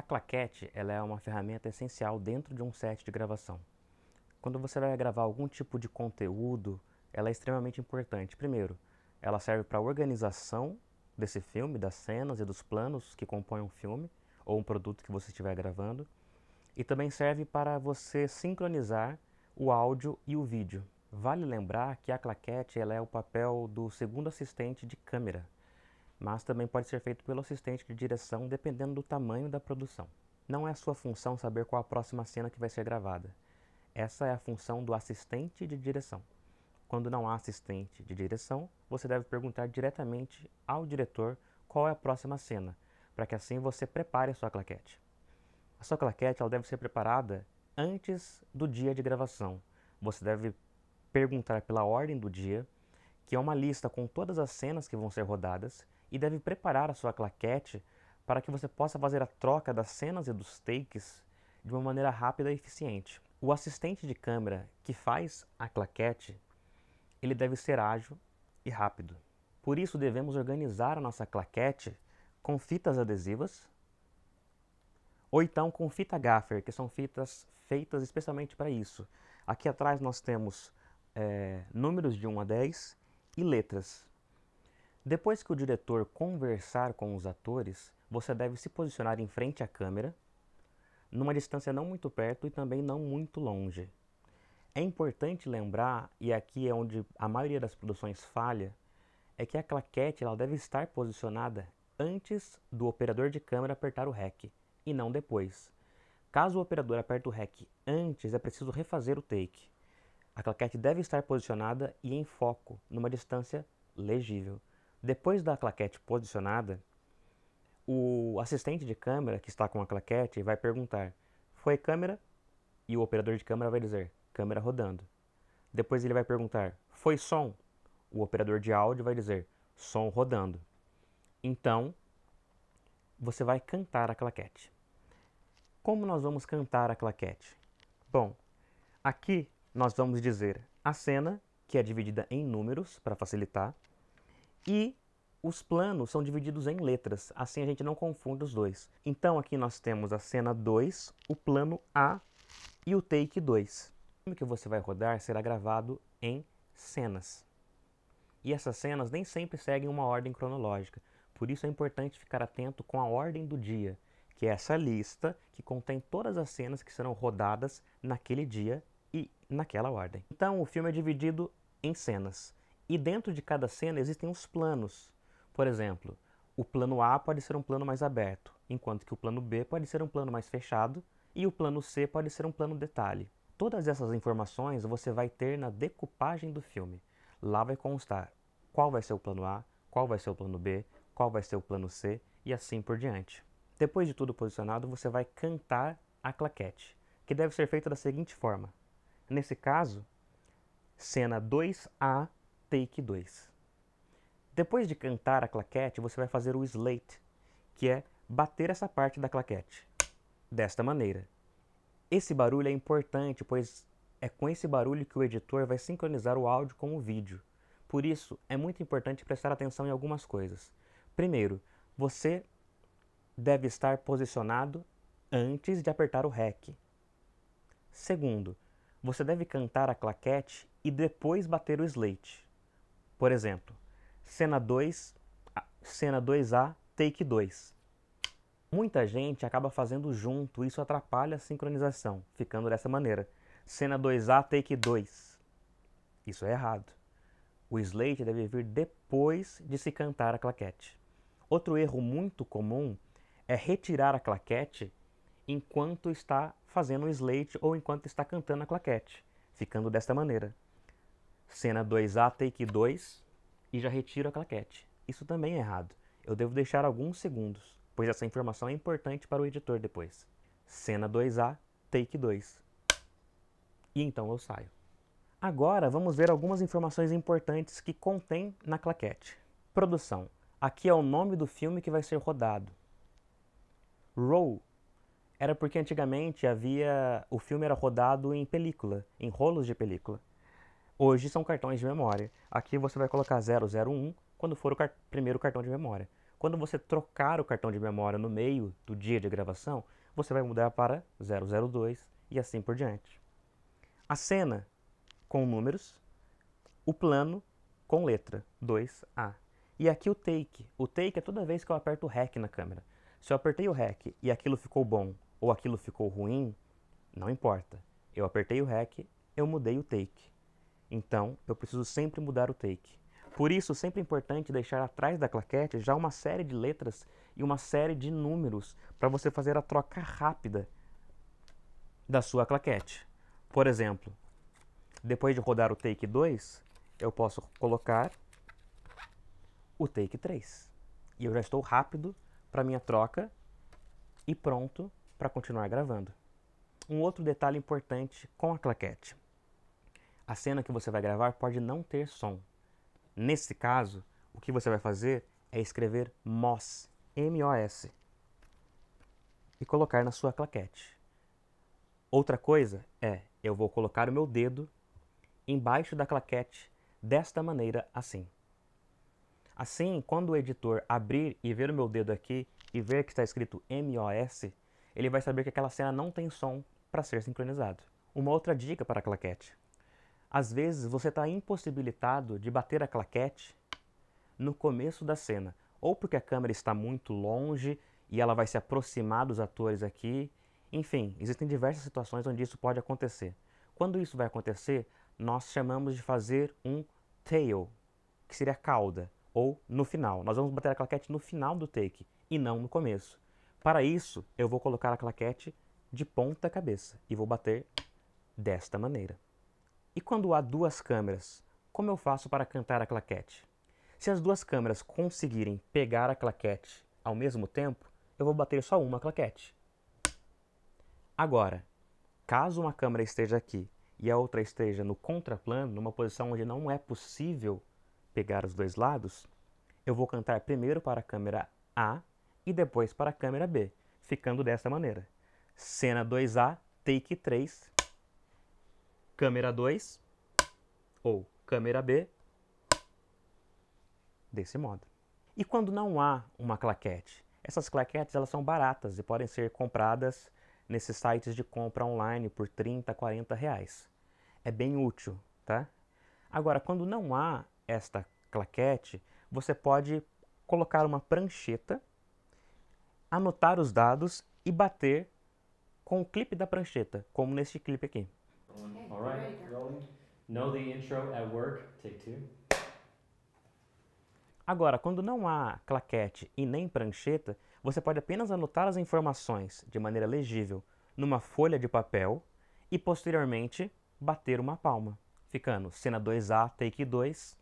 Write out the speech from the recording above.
claquete, ela é uma ferramenta essencial dentro de um set de gravação. Quando você vai gravar algum tipo de conteúdo, ela é extremamente importante. Primeiro, ela serve para a organização desse filme, das cenas e dos planos que compõem um filme ou um produto que você estiver gravando. E também serve para você sincronizar o áudio e o vídeo. Vale lembrar que a claquete ela é o papel do segundo assistente de câmera, mas também pode ser feito pelo assistente de direção dependendo do tamanho da produção. Não é a sua função saber qual a próxima cena que vai ser gravada. Essa é a função do assistente de direção. Quando não há assistente de direção, você deve perguntar diretamente ao diretor qual é a próxima cena, para que assim você prepare a sua claquete. A sua claquete ela deve ser preparada antes do dia de gravação. Você deve perguntar pela ordem do dia, que é uma lista com todas as cenas que vão ser rodadas, e deve preparar a sua claquete para que você possa fazer a troca das cenas e dos takes de uma maneira rápida e eficiente. O assistente de câmera que faz a claquete, ele deve ser ágil e rápido. Por isso devemos organizar a nossa claquete com fitas adesivas ou então com fita gaffer, que são fitas feitas especialmente para isso. Aqui atrás nós temos números de 1 a 10 e letras. Depois que o diretor conversar com os atores, você deve se posicionar em frente à câmera, numa distância não muito perto e também não muito longe. É importante lembrar, e aqui é onde a maioria das produções falha, é que a claquete ela deve estar posicionada antes do operador de câmera apertar o REC, e não depois. Caso o operador aperte o REC antes, é preciso refazer o take. A claquete deve estar posicionada e em foco, numa distância legível. Depois da claquete posicionada, o assistente de câmera que está com a claquete vai perguntar: foi câmera? E o operador de câmera vai dizer: câmera rodando. Depois ele vai perguntar: foi som? O operador de áudio vai dizer: som rodando. Então, você vai cantar a claquete. Como nós vamos cantar a claquete? Bom, aqui nós vamos dizer a cena, que é dividida em números, para facilitar, e os planos são divididos em letras, assim a gente não confunde os dois. Então aqui nós temos a cena 2, o plano A e o take 2. O filme que você vai rodar será gravado em cenas. E essas cenas nem sempre seguem uma ordem cronológica, por isso é importante ficar atento com a ordem do dia, que é essa lista que contém todas as cenas que serão rodadas naquele dia e naquela ordem. Então o filme é dividido em cenas, e dentro de cada cena existem os planos. Por exemplo, o plano A pode ser um plano mais aberto, enquanto que o plano B pode ser um plano mais fechado, e o plano C pode ser um plano detalhe. Todas essas informações você vai ter na decupagem do filme. Lá vai constar qual vai ser o plano A, qual vai ser o plano B, qual vai ser o plano C e assim por diante. Depois de tudo posicionado, você vai cantar a claquete, que deve ser feita da seguinte forma. Nesse caso, cena 2A, take 2. Depois de cantar a claquete, você vai fazer o slate, que é bater essa parte da claquete, desta maneira. Esse barulho é importante, pois é com esse barulho que o editor vai sincronizar o áudio com o vídeo. Por isso, é muito importante prestar atenção em algumas coisas. Primeiro, você deve estar posicionado antes de apertar o REC. Segundo, você deve cantar a claquete e depois bater o slate. Por exemplo, cena 2A, take 2. Muita gente acaba fazendo junto, isso atrapalha a sincronização, ficando dessa maneira. Cena 2A, take 2. Isso é errado. O slate deve vir depois de se cantar a claquete. Outro erro muito comum é retirar a claquete enquanto está fazendo o slate ou enquanto está cantando a claquete, ficando desta maneira. Cena 2A, take 2 e já retiro a claquete. Isso também é errado. Eu devo deixar alguns segundos, pois essa informação é importante para o editor depois. Cena 2A, take 2. E então eu saio. Agora vamos ver algumas informações importantes que contém na claquete. Produção. Aqui é o nome do filme que vai ser rodado. Roll era porque antigamente o filme era rodado em película, em rolos de película. Hoje são cartões de memória. Aqui você vai colocar 001 quando for o primeiro cartão de memória. Quando você trocar o cartão de memória no meio do dia de gravação, você vai mudar para 002 e assim por diante. A cena com números, o plano com letra 2A. E aqui o take. O take é toda vez que eu aperto o REC na câmera. Se eu apertei o REC e aquilo ficou bom ou aquilo ficou ruim, não importa. Eu apertei o REC, eu mudei o take. Então, eu preciso sempre mudar o take. Por isso, sempre é importante deixar atrás da claquete já uma série de letras e uma série de números para você fazer a troca rápida da sua claquete. Por exemplo, depois de rodar o take 2, eu posso colocar o take 3. E eu já estou rápido para minha troca e pronto para continuar gravando. Um outro detalhe importante com a claquete. A cena que você vai gravar pode não ter som. Nesse caso, o que você vai fazer é escrever MOS, M-O-S, e colocar na sua claquete. Outra coisa é, eu vou colocar o meu dedo embaixo da claquete desta maneira, assim. Assim, quando o editor abrir e ver o meu dedo aqui e ver que está escrito MOS, ele vai saber que aquela cena não tem som para ser sincronizado. Uma outra dica para a claquete. Às vezes você está impossibilitado de bater a claquete no começo da cena, ou porque a câmera está muito longe e ela vai se aproximar dos atores aqui. Enfim, existem diversas situações onde isso pode acontecer. Quando isso vai acontecer, nós chamamos de fazer um tail, que seria cauda, ou no final. Nós vamos bater a claquete no final do take e não no começo. Para isso, eu vou colocar a claquete de ponta cabeça e vou bater desta maneira. E quando há duas câmeras, como eu faço para cantar a claquete? Se as duas câmeras conseguirem pegar a claquete ao mesmo tempo, eu vou bater só uma claquete. Agora, caso uma câmera esteja aqui e a outra esteja no contraplano, numa posição onde não é possível pegar os dois lados, eu vou cantar primeiro para a câmera A e depois para a câmera B, ficando dessa maneira. Cena 2A, take 3, câmera 2 ou câmera B, desse modo. E quando não há uma claquete? Essas claquetes elas são baratas e podem ser compradas nesses sites de compra online por 30, 40 reais. É bem útil, tá? Agora, quando não há esta claquete, você pode colocar uma prancheta, anotar os dados e bater com o clipe da prancheta, como neste clipe aqui. All right, rolling. Know the intro at work, take 2. Agora, quando não há claquete e nem prancheta, você pode apenas anotar as informações de maneira legível numa folha de papel e posteriormente bater uma palma, ficando cena 2A, take 2,